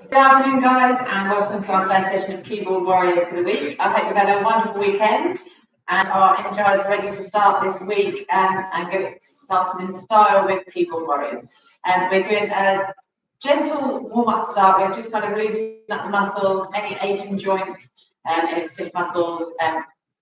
Good afternoon, guys, and welcome to our first session of Keyboard Warriors for the week. I hope you've had a wonderful weekend and are energized, ready to start this week and get it started in style with Keyboard Warriors. We're doing a gentle warm-up start. We're just kind of loosening up the muscles, any aching joints, any stiff muscles,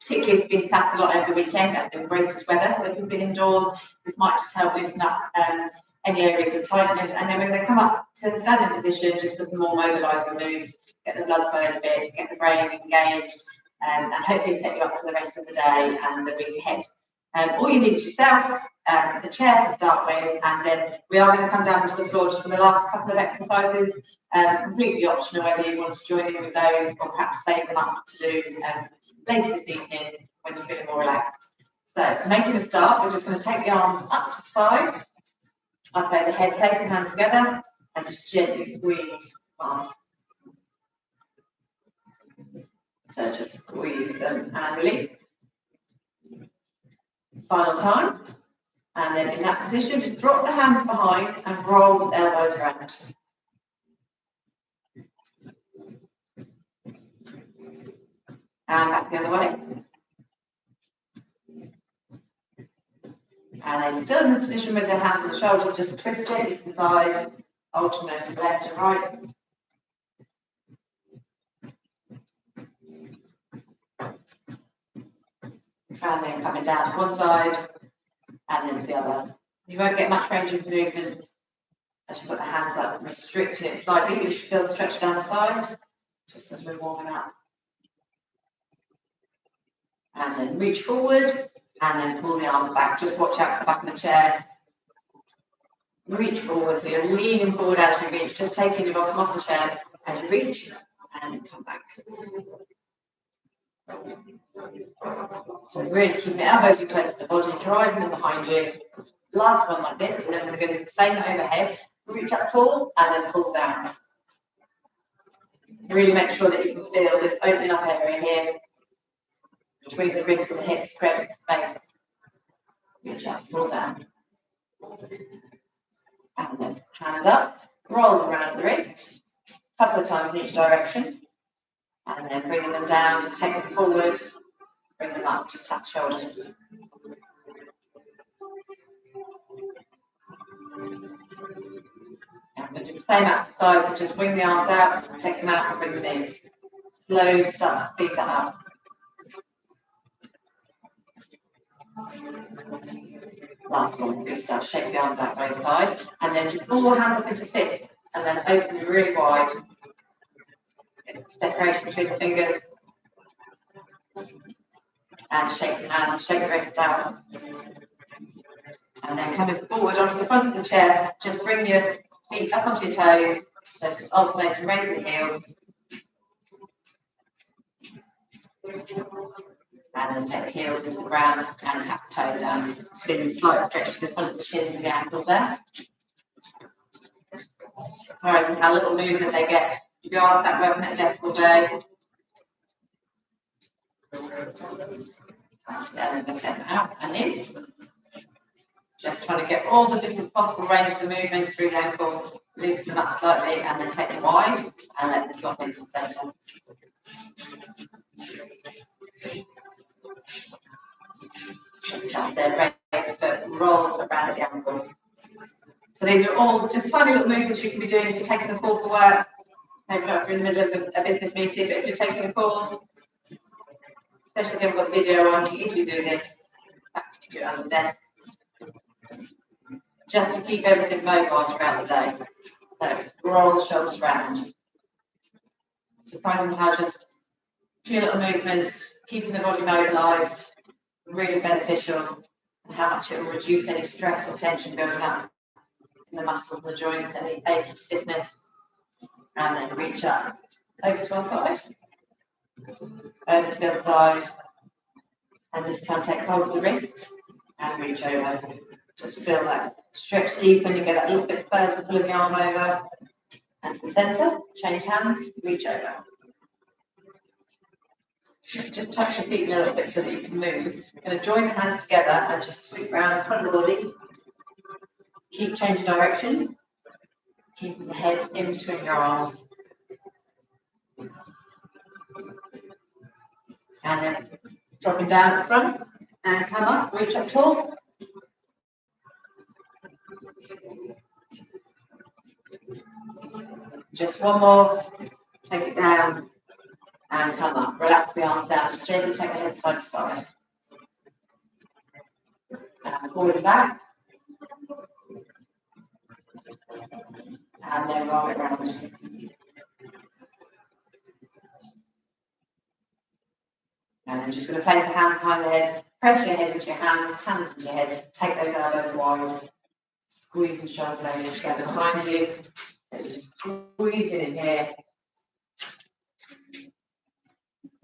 particularly if you've been sat a lot over the weekend. That's been greatest weather, so if you've been indoors, this might just help loosen up any areas of tightness. And then we're going to come up to standing position just for some more mobilising moves, get the blood flowing a bit, get the brain engaged, and hopefully set you up for the rest of the day and the week ahead. All you need is yourself, the chair to start with, and then we are going to come down to the floor just for the last couple of exercises, completely optional whether you want to join in with those or perhaps save them up to do later this evening when you're feeling more relaxed. So making a start, we're just going to take the arms up to the sides, up over the head, place the hands together, and just gently squeeze arms. So just squeeze them and release. Final time. And then in that position, just drop the hands behind and roll the elbows around. And back the other way. And then still in the position with the hands on the shoulders, just twist gently to the side, alternate to left and right. And then coming down to one side and then to the other. You won't get much range of movement as you put the hands up, restricting it slightly, but you should feel the stretch down the side, just as we're warming up. And then reach forward, and then pull the arms back. Just watch out for the back of the chair. Reach forward, so you're leaning forward as you reach, just taking your bottom off the chair as you reach, and come back. So really keep the elbows in close to the body, driving them behind you. Last one like this, and then we're going to do the same overhead. Reach up tall, and then pull down. Really make sure that you can feel this opening up area here, between the ribs and the hips, create space. Reach up, pull down. And then hands up, roll them around the wrist, a couple of times in each direction. And then bringing them down, just take them forward, bring them up, just tap the shoulder. And we'll do the same exercise, so just wing the arms out, take them out and bring them in. Slowly start to speed that up. Last one, good stuff. Shake the arms out both sides, and then just pull your hands up into fists, and then open them really wide. Separation between the fingers, and shake the hands, shake the wrists out, and then coming forward onto the front of the chair. Just bring your feet up onto your toes, so just alternate and raise the heel. And then take the heels into the ground and tap the toes down. Just feeling a slight stretch to the front of the shins and the ankles there. Surprising how little movement they get. If you are sat working at a desk all day. And then take them out and in. Just trying to get all the different possible ranges of movement through the ankle. Loosen them up slightly and then take them wide and let them drop into the centre. Just start there, raise the foot, roll around at the ankle. So these are all just tiny little movements you can be doing if you're taking a call for work. Maybe not if you're in the middle of a business meeting, but if you're taking a call, especially if you've got video on, you can easily do this. You do it on the desk. Just to keep everything mobile throughout the day. So roll the shoulders round. Surprising how just a few little movements, keeping the body mobilised, really beneficial, and how much it will reduce any stress or tension building up in the muscles and the joints, any ache or stiffness. And then reach up over to one side, over to the other side, and this time take hold of the wrist and reach over. Just feel that stretch deep when you get that little bit further, pulling the arm over and to the centre, change hands, reach over. Just touch your feet a little bit so that you can move. You're going to join your hands together and just sweep around the front of the body. Keep changing direction. Keeping the head in between your arms. And then dropping down at the front. And come up, reach up tall. Just one more. Take it down. And come up. Relax the arms down. Just gently take the head side to side. And forward and back. And then roll it around. And I'm just going to place the hands behind the head. Press your head into your hands, hands into your head. Take those elbows wide. Squeeze the shoulder blades together behind you. So just squeeze it in here.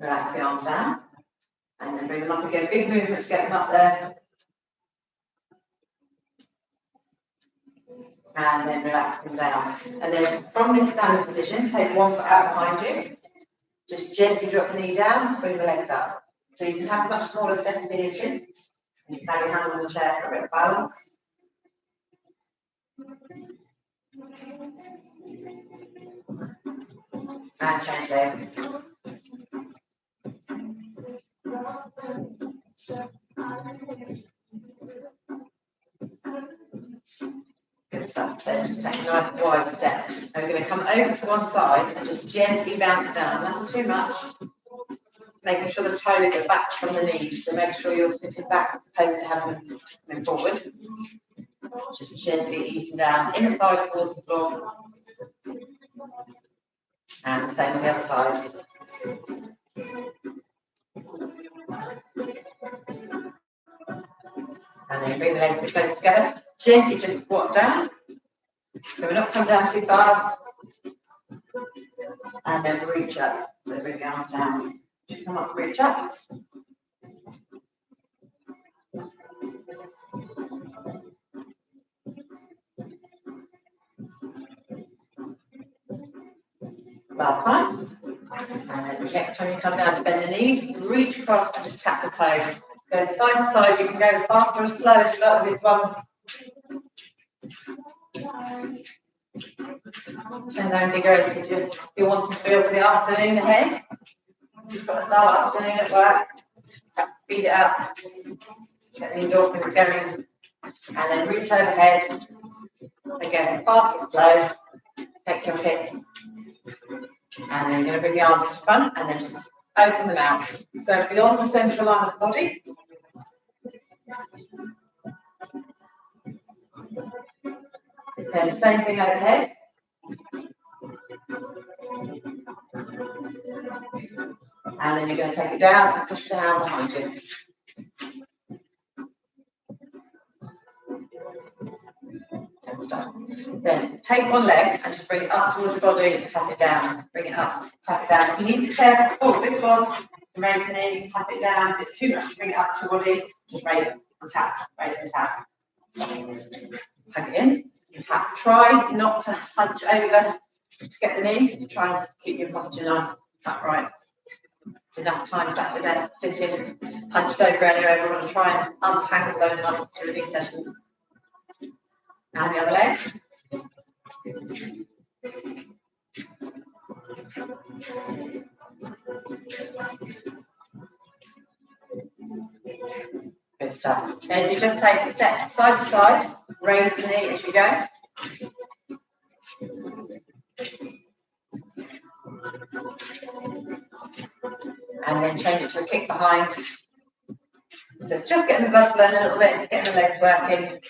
Relax the arms down. And then bring them up again. Big movement to get them up there. And then relax them down. And then from this standing position, take one foot out behind you. Just gently drop the knee down, bring the legs up. So you can have a much smaller step in the chin. You can have your hand on the chair for a bit of balance. And change legs. Good stuff. Then just take a nice wide step. And we're going to come over to one side and just gently bounce down. Not too much. Making sure the toes are back from the knees. So make sure you're sitting back as opposed to having them coming forward. Just gently easing down, inner thigh towards the floor. And the same on the other side. And then bring the legs a bit close together. Gently just squat down. So we're not coming down too far. And then reach up. So bring the arms down. Come up, reach up. Last time. And then next time you come down to bend the knees, reach across and just tap the toes. Go side to side. You can go as fast or as slow as you like with this one. And then be great if you're wanting to feel for the afternoon ahead. You've got a dull afternoon at work. Perhaps speed it up. Get the endorphins going. And then reach overhead. Again, fast or slow. Take your pick. And then you're going to bring the arms to the front and then just open them out. Go beyond the central line of the body. Then same thing overhead. And then you're going to take it down and push down behind you. Then take one leg and just bring it up towards your body and tap it down. Bring it up, tap it down. If you need the chair to support this one, raise the knee, tap it down. If it's too much to bring it up to your body, just raise and tap, raise and tap. Plug it in, tap. Try not to hunch over to get the knee. Try and keep your posture nice, upright. It's enough time sat at the desk, sitting, hunched over anyway. We're going to try and untangle those knots during these sessions. And the other leg. Good stuff. And you just take a step side to side, raise the knee as you go. And then change it to a kick behind. So it's just getting the blood flowing a little bit, getting the legs working.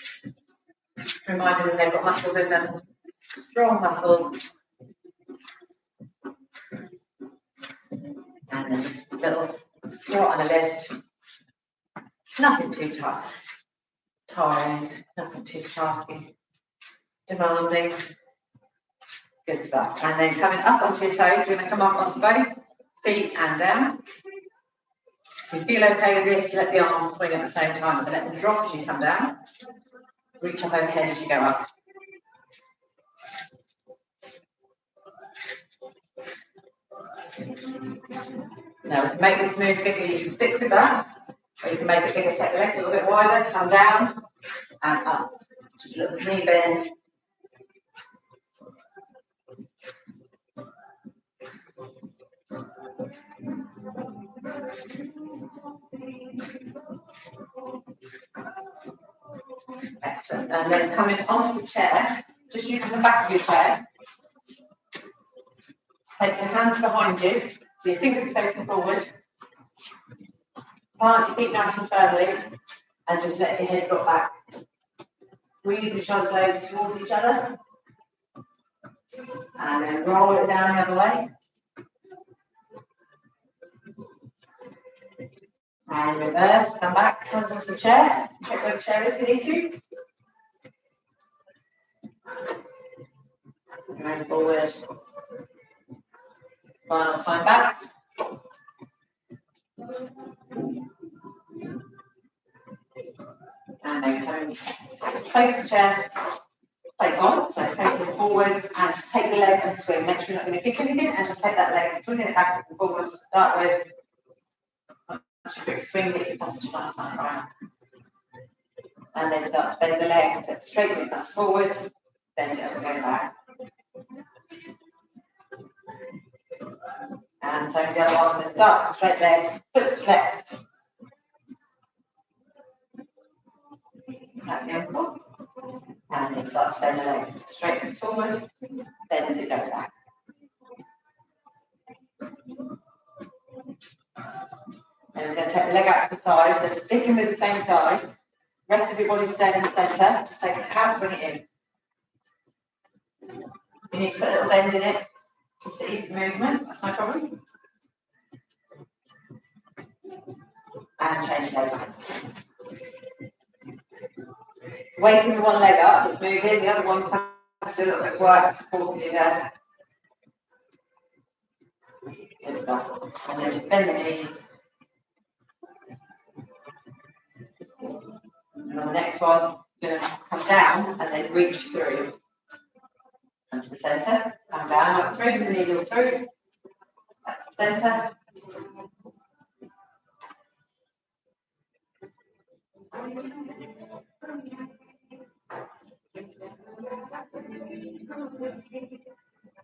Reminding them they've got muscles in them, strong muscles. And then just a little squat and a lift. Nothing too tiring, nothing too tasking, demanding. Good stuff. And then coming up onto your toes, we're going to come up onto both feet and down. If you feel okay with this, let the arms swing at the same time, so let them drop as you come down. Reach up overhead as you go up. Now, to make this move bigger, you can stick with that, or you can make it bigger, take the legs a little bit wider, come down and up. Just a little knee bend. Excellent. And then coming onto the chair, just using the back of your chair. Take your hands behind you, so your fingers are facing forward. Plant your feet nice and firmly, and just let your head drop back. Squeeze the shoulder blades towards each other. And then roll it down the other way. And reverse, come back, hands onto the chair. Check where the chair is if you need to. And forward. Final time back. And then come place the chair, place on, so facing forwards, and just take the leg and swing. Make sure you're not going to kick anything, and just take that leg, swing it backwards and forwards to start with. Swing, get your posture nice and right. And then start to bend the leg, so straighten it comes forward, bend it as it goes back. And so the other one, so start straight leg, foot left. At the ankle. And then start to bend the legs, straighten forward, bend as it goes back. And we're going to take the leg out to the side, so sticking with the same side. Rest of your body staying in the centre, just take it out, bring it in. You need to put a little bend in it, just to ease the movement, that's no problem. And change legs. So waking the one leg up, it's moving, the other one's having to do a little bit of work, supporting you there. Good stuff. And then just bend the knees. And on the next one, you're going to come down and then reach through. Come to the centre, come down, up through, the needle through. That's the centre.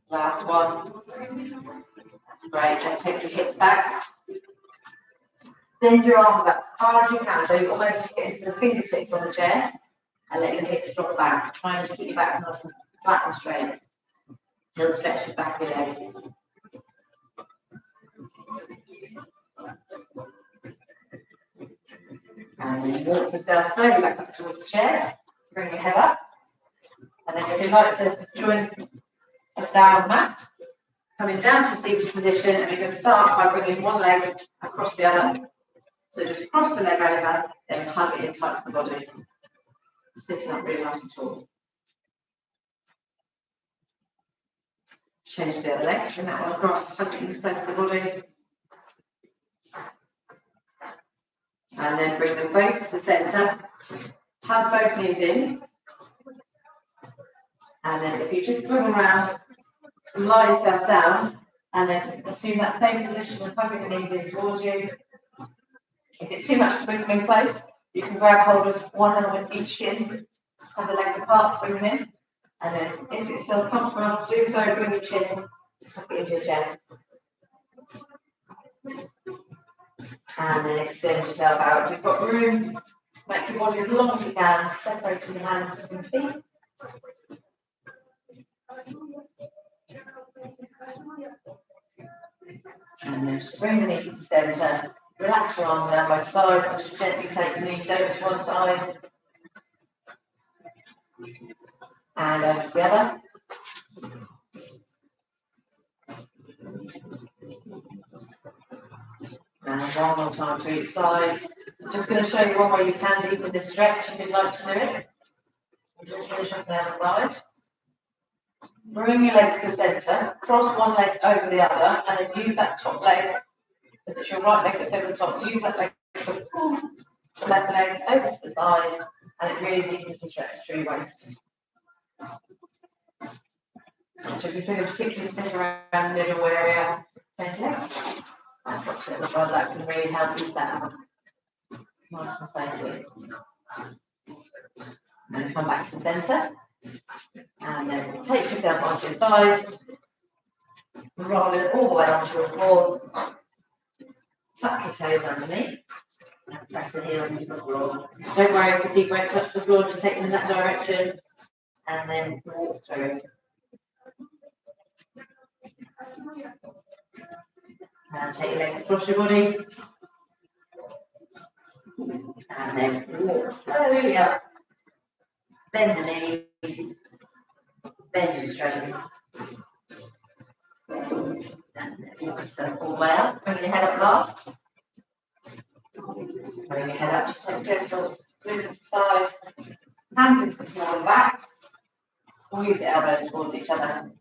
Last one. That's great. Then take your hips back. Extend your arm back as far as you can, so you almost just get into the fingertips on the chair and let your hips drop back. Try and keep your back nice and flat and straight. Little stretch the back of your legs. And then walk yourself slowly back up towards the chair. Bring your head up. And then if you'd like to join us down mat, coming down to a seated position, and you're going to start by bringing one leg across the other. So just cross the leg over, then hug it in tight to the body. Sitting up really nice and tall. Change the other leg, bring that one across, hug it in close to the body. And then bring them both to the centre. Hug both knees in. And then if you just swim around, lie yourself down, and then assume that same position of hugging the knees in towards you. If it's too much to bring them in close, you can grab hold of one hand with each shin, have the legs apart to bring them in, and then if it feels comfortable, do so, bring your chin, tuck it into your chest. And then extend yourself out. If you've got room, make your body as long as you can, separating your hands from your feet. And then just bring the knees to the centre. Relax your arms down by the side and just gently take the knees over to one side and over to the other. And one more time to each side. I'm just going to show you one way you can deepen this stretch if you'd like to do it. So just finish up down the side. Bring your legs to the centre, cross one leg over the other, and then use that top leg. So that's your right leg that's over the top. Use that leg to pull the left leg over to the side, and it really deepens the stretch through your waist. So if you feel particularly stiff around the middle area, Okay. It looks like that can really help you that. Nice and safely. And come back to the centre. And then take yourself onto your side. Roll it all the way onto your floors. Tuck your toes underneath. And press the heels into the floor. Don't worry if your feet won't touch the floor, just take them in that direction. And then walk through. And take your legs across your body. And then walk slowly up. Bend the knees. Bend and straighten. And then walk yourself all the way up. Bring your head up last. Bring your head up, just take a gentle movement to the side. Hands into the small and back. Squeeze the elbows towards each other.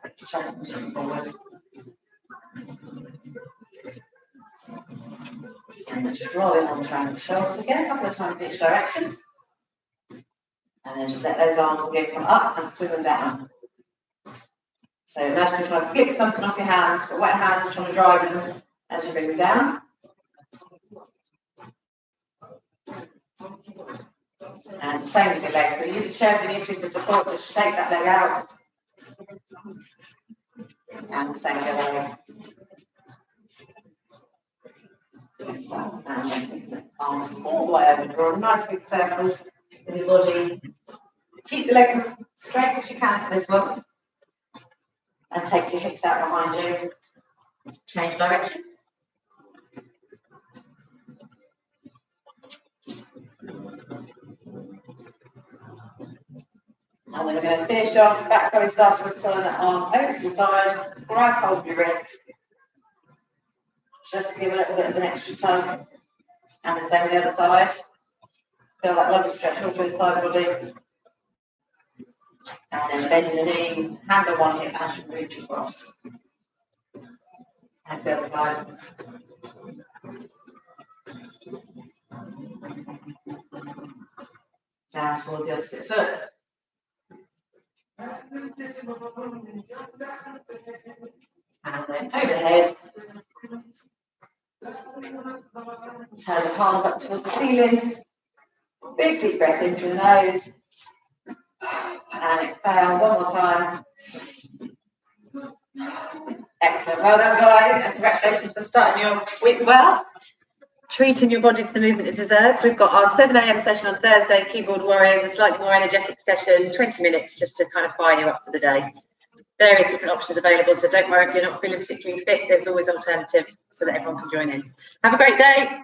Take your chest position forward. And then just roll in on triangle shoulders again, a couple of times in each direction. And then just let those arms again come up and swing them down. So imagine you're trying to flick something off your hands, but wet hands trying to drive them as you bring them down. And same with the legs. So use the chair if you need to for support, just shake that leg out. And same the other way. Good stuff. And then take the arms all the way over, draw a nice big circle with your body. Keep the legs as straight as you can for this one. And take your hips out behind you. Change direction. And then we're going to finish off back where we started with pulling that arm over to the side, grab hold of your wrist, just to give a little bit of an extra tug. And the same on the other side. Feel that lovely stretch all through the side body. And then bend the knees, hand on one hip and reach across. And to the other side. Down towards the opposite foot. And then overhead. Turn the palms up towards the ceiling. Big deep breath in through the nose. And exhale one more time. Excellent. Well done, guys. And congratulations for starting your week well. Treating your body to the movement it deserves. We've got our 7 a.m. session on Thursday, Keyboard Warriors, a slightly more energetic session, 20 minutes just to kind of fire you up for the day. Various different options available, so don't worry if you're not feeling particularly fit, there's always alternatives so that everyone can join in. Have a great day.